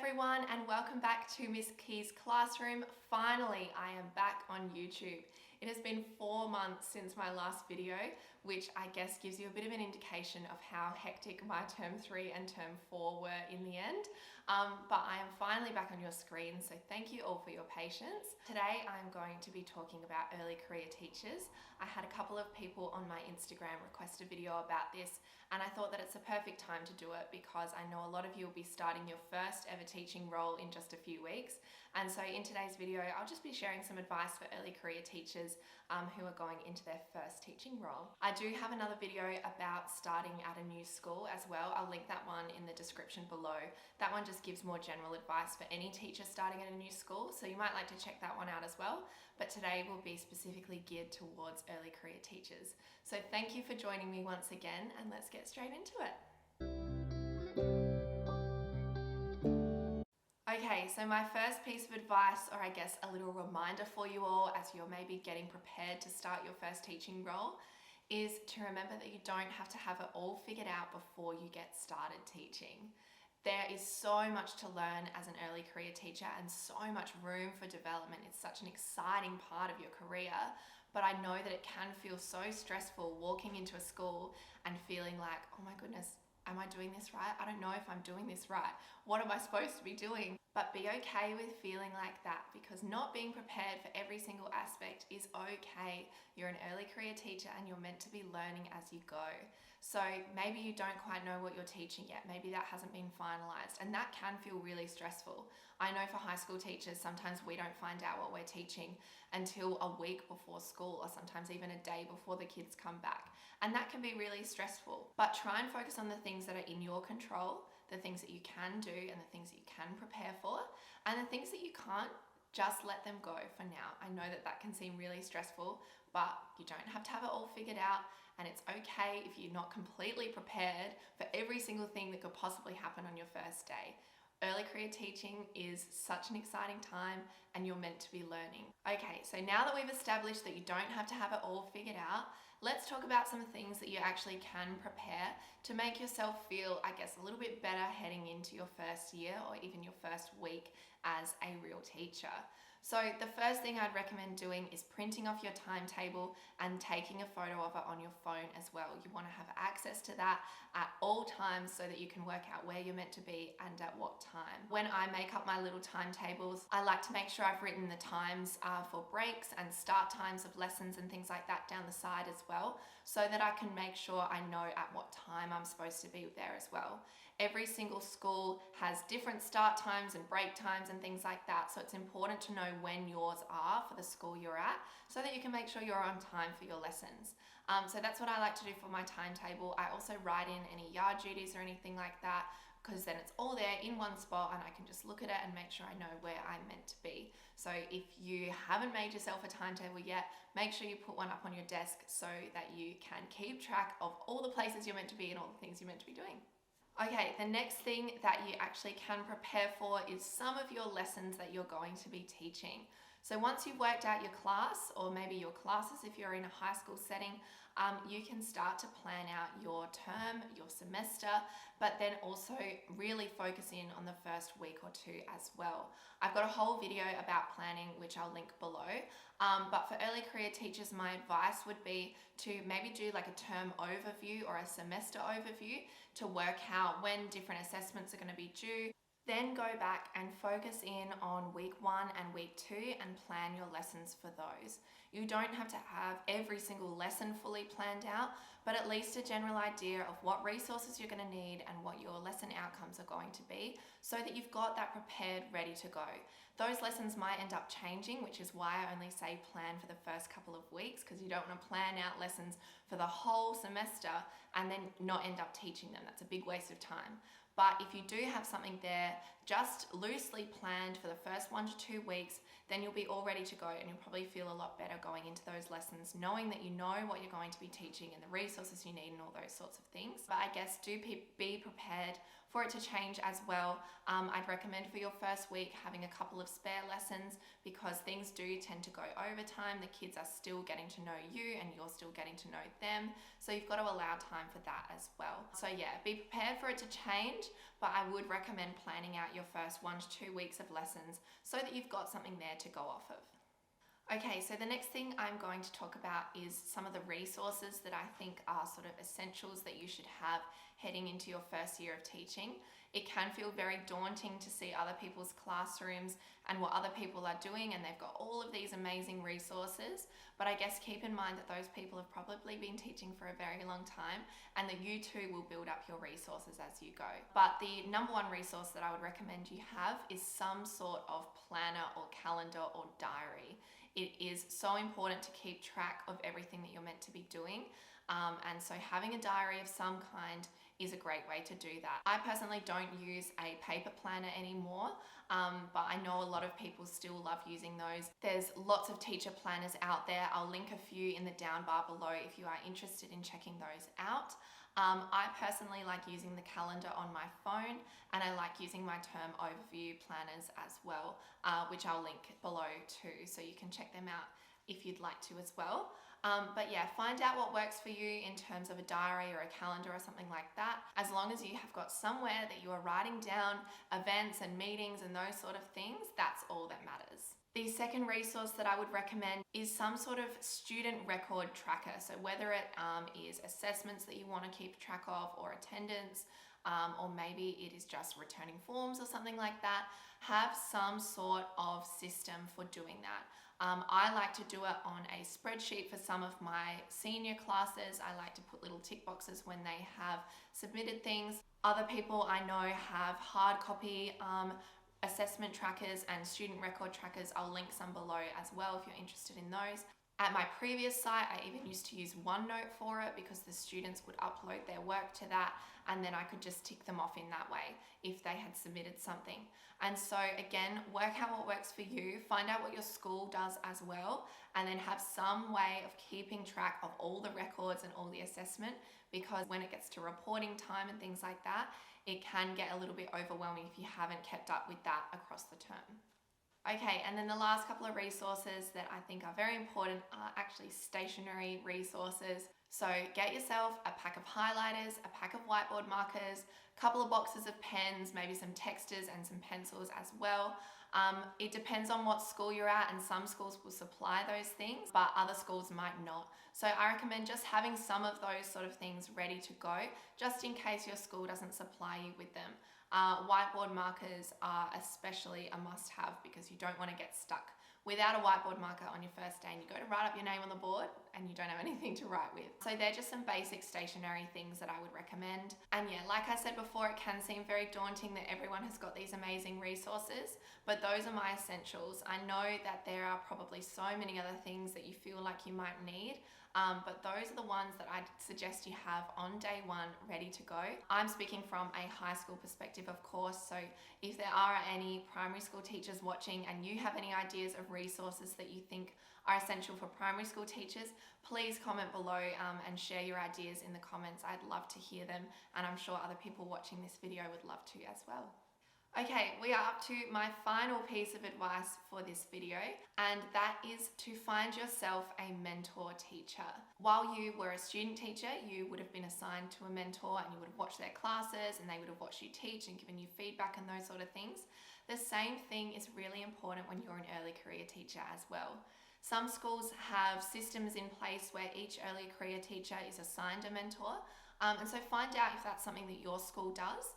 everyone, and welcome back to Miss Key's Classroom. Finally, I am back on YouTube. It has been 4 months since my last video, which I guess gives you a bit of an indication of how hectic my term 3 and term 4 were in the end. But I am finally back on your screen, so thank you all for your patience. Today I'm going to be talking about early career teachers. I had a couple of people on my Instagram request a video about this, and I thought that it's a perfect time to do it because I know a lot of you will be starting your first ever teaching role in just a few weeks. And so in today's video, I'll just be sharing some advice for early career teachers who are going into their first teaching role. I do have another video about starting at a new school as well. I'll link that one in the description below. That one just gives more general advice for any teacher starting at a new school, so you might like to check that one out as well. But today will be specifically geared towards early career teachers. So thank you for joining me once again, and let's get straight into it. Okay, so my first piece of advice, or I guess a little reminder for you all as you're maybe getting prepared to start your first teaching role, is to remember that you don't have to have it all figured out before you get started teaching. There is so much to learn as an early career teacher and so much room for development. It's such an exciting part of your career, but I know that it can feel so stressful walking into a school and feeling like, oh my goodness, am I doing this right? I don't know if I'm doing this right. What am I supposed to be doing? But be okay with feeling like that, because not being prepared for every single aspect is okay. You're an early career teacher and you're meant to be learning as you go. So maybe you don't quite know what you're teaching yet. Maybe that hasn't been finalized, and that can feel really stressful. I know for high school teachers, sometimes we don't find out what we're teaching until a week before school, or sometimes even a day before the kids come back. And that can be really stressful. But try and focus on the things that are in your control, the things that you can do and the things that you can prepare for, and the things that you can't, just let them go for now. I know that that can seem really stressful, but you don't have to have it all figured out, and it's okay if you're not completely prepared for every single thing that could possibly happen on your first day. Early career teaching is such an exciting time and you're meant to be learning. Okay, so now that we've established that you don't have to have it all figured out, let's talk about some things that you actually can prepare to make yourself feel, I guess, a little bit better heading into your first year or even your first week as a real teacher. So the first thing I'd recommend doing is printing off your timetable and taking a photo of it on your phone as well. You want to have access to that at all times so that you can work out where you're meant to be and at what time. When I make up my little timetables, I like to make sure I've written the times for breaks and start times of lessons and things like that down the side as well, so that I can make sure I know at what time I'm supposed to be there as well. Every single school has different start times and break times and things like that, so it's important to know when yours are for the school you're at so that you can make sure you're on time for your lessons. So that's what I like to do for my timetable. I also write in any yard duties or anything like that, because then it's all there in one spot and I can just look at it and make sure I know where I'm meant to be. So if you haven't made yourself a timetable yet, make sure you put one up on your desk so that you can keep track of all the places you're meant to be and all the things you're meant to be doing. Okay, the next thing that you actually can prepare for is some of your lessons that you're going to be teaching. So once you've worked out your class, or maybe your classes if you're in a high school setting, you can start to plan out your term, your semester, but then also really focus in on the first week or two as well. I've got a whole video about planning, which I'll link below. But for early career teachers, my advice would be to maybe do like a term overview or a semester overview to work out when different assessments are going to be due. Then go back and focus in on week 1 and week 2 and plan your lessons for those. You don't have to have every single lesson fully planned out, but at least a general idea of what resources you're going to need and what your lesson outcomes are going to be, so that you've got that prepared, ready to go. Those lessons might end up changing, which is why I only say plan for the first couple of weeks, because you don't want to plan out lessons for the whole semester and then not end up teaching them. That's a big waste of time. But if you do have something there just loosely planned for the first 1 to 2 weeks, then you'll be all ready to go and you'll probably feel a lot better going into those lessons, knowing that you know what you're going to be teaching and the resources you need and all those sorts of things. But I guess do be prepared for it to change as well, I'd recommend for your first week having a couple of spare lessons, because things do tend to go over time. The kids are still getting to know you and you're still getting to know them. So you've got to allow time for that as well. So yeah, be prepared for it to change, but I would recommend planning out your first 1 to 2 weeks of lessons so that you've got something there to go off of. Okay, so the next thing I'm going to talk about is some of the resources that I think are sort of essentials that you should have heading into your first year of teaching. It can feel very daunting to see other people's classrooms and what other people are doing, and they've got all of these amazing resources, but I guess keep in mind that those people have probably been teaching for a very long time, and that you too will build up your resources as you go. But the number one resource that I would recommend you have is some sort of planner or calendar or diary. It is so important to keep track of everything that you're meant to be doing. And so having a diary of some kind is a great way to do that. I personally don't use a paper planner anymore, but I know a lot of people still love using those. There's lots of teacher planners out there. I'll link a few in the down bar below if you are interested in checking those out. I personally like using the calendar on my phone, and I like using my term overview planners as well, which I'll link below too, so you can check them out if you'd like to as well. But yeah, find out what works for you in terms of a diary or a calendar or something like that. As long as you have got somewhere that you are writing down events and meetings and those sort of things, that's all that matters. The second resource that I would recommend is some sort of student record tracker. So whether it is assessments that you want to keep track of, or attendance, or maybe it is just returning forms or something like that, have some sort of system for doing that. I like to do it on a spreadsheet for some of my senior classes. I like to put little tick boxes when they have submitted things. Other people I know have hard copy assessment trackers and student record trackers. I'll link some below as well if you're interested in those. At my previous site, I even used to use OneNote for it, because the students would upload their work to that, and then I could just tick them off in that way if they had submitted something. And so again, work out what works for you, find out what your school does as well, and then have some way of keeping track of all the records and all the assessment, because when it gets to reporting time and things like that, it can get a little bit overwhelming if you haven't kept up with that across the term. Okay, and then the last couple of resources that I think are very important are actually stationary resources. So get yourself a pack of highlighters, a pack of whiteboard markers, a couple of boxes of pens, maybe some texters and some pencils as well. It depends on what school you're at, and some schools will supply those things, but other schools might not. So I recommend just having some of those sort of things ready to go, just in case your school doesn't supply you with them. Whiteboard markers are especially a must-have, because you don't want to get stuck without a whiteboard marker on your first day and you go to write up your name on the board and you don't have anything to write with. So they're just some basic stationery things that I would recommend. And yeah, like I said before, it can seem very daunting that everyone has got these amazing resources, but those are my essentials. I know that there are probably so many other things that you feel like you might need, but those are the ones that I'd suggest you have on day one ready to go. I'm speaking from a high school perspective, of course, so if there are any primary school teachers watching and you have any ideas of resources that you think are essential for primary school teachers, please comment below and share your ideas in the comments. I'd love to hear them, and I'm sure other people watching this video would love to as well. Okay, we are up to my final piece of advice for this video, and that is to find yourself a mentor teacher. While you were a student teacher, you would have been assigned to a mentor, and you would have watched their classes, and they would have watched you teach and given you feedback and those sort of things. The same thing is really important when you're an early career teacher as well. Some schools have systems in place where each early career teacher is assigned a mentor, and so find out if that's something that your school does.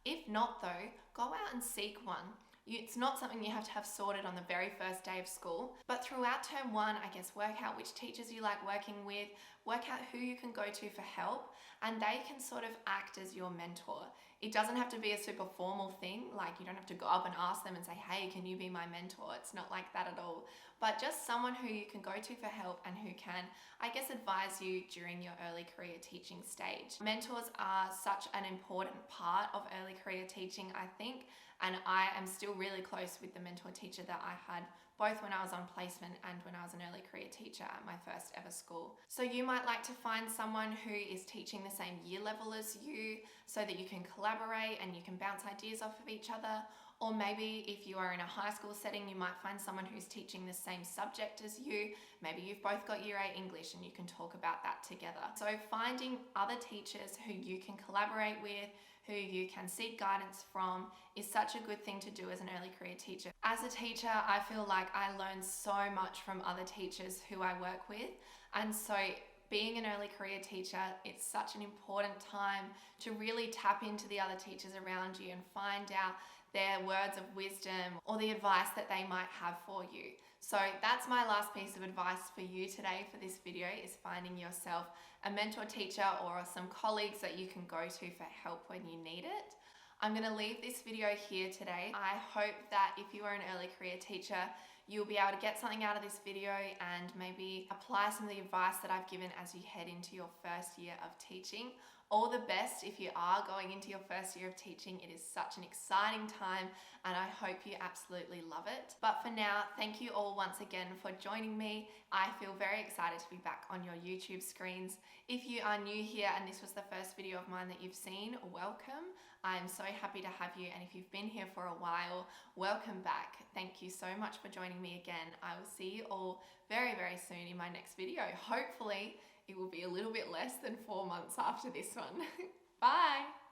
If not though, go out and seek one. It's not something you have to have sorted on the very first day of school, but throughout term one, I guess, work out which teachers you like working with, work out who you can go to for help, and they can sort of act as your mentor. It doesn't have to be a super formal thing, like you don't have to go up and ask them and say, hey, can you be my mentor? It's not like that at all, but just someone who you can go to for help and who can, I guess, advise you during your early career teaching stage. Mentors are such an important part of early career teaching, I think, and I am still really close with the mentor teacher that I had both when I was on placement and when I was an early career teacher at my first ever school. So you might like to find someone who is teaching the same year level as you so that you can collaborate and you can bounce ideas off of each other. Or maybe if you are in a high school setting, you might find someone who's teaching the same subject as you. Maybe you've both got Year 8 English and you can talk about that together. So finding other teachers who you can collaborate with, who you can seek guidance from, is such a good thing to do as an early career teacher. As a teacher, I feel like I learn so much from other teachers who I work with. And so being an early career teacher, it's such an important time to really tap into the other teachers around you and find out their words of wisdom or the advice that they might have for you. So that's my last piece of advice for you today for this video, is finding yourself a mentor teacher or some colleagues that you can go to for help when you need it. I'm going to leave this video here today. I hope that if you are an early career teacher, you'll be able to get something out of this video and maybe apply some of the advice that I've given as you head into your first year of teaching. All the best if you are going into your first year of teaching. It is such an exciting time and I hope you absolutely love it. But for now, thank you all once again for joining me. I feel very excited to be back on your YouTube screens. If you are new here and this was the first video of mine that you've seen, welcome. I am so happy to have you, and if you've been here for a while, welcome back. Thank you so much for joining me again. I will see you all very, very soon in my next video. Hopefully, it will be a little bit less than 4 months after this one. Bye!